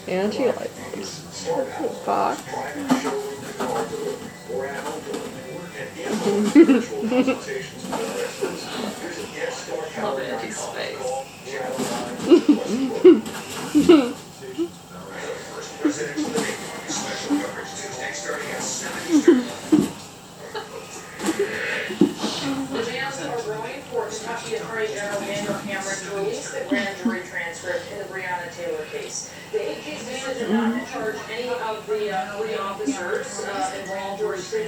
And she likes it. Fox. Love Angie's face. The jams are growing for Kentucky Attorney General Daniel Cameron to release the grand jury transcript in the Breonna Taylor case. The AG's did not charge any of the three officers involved or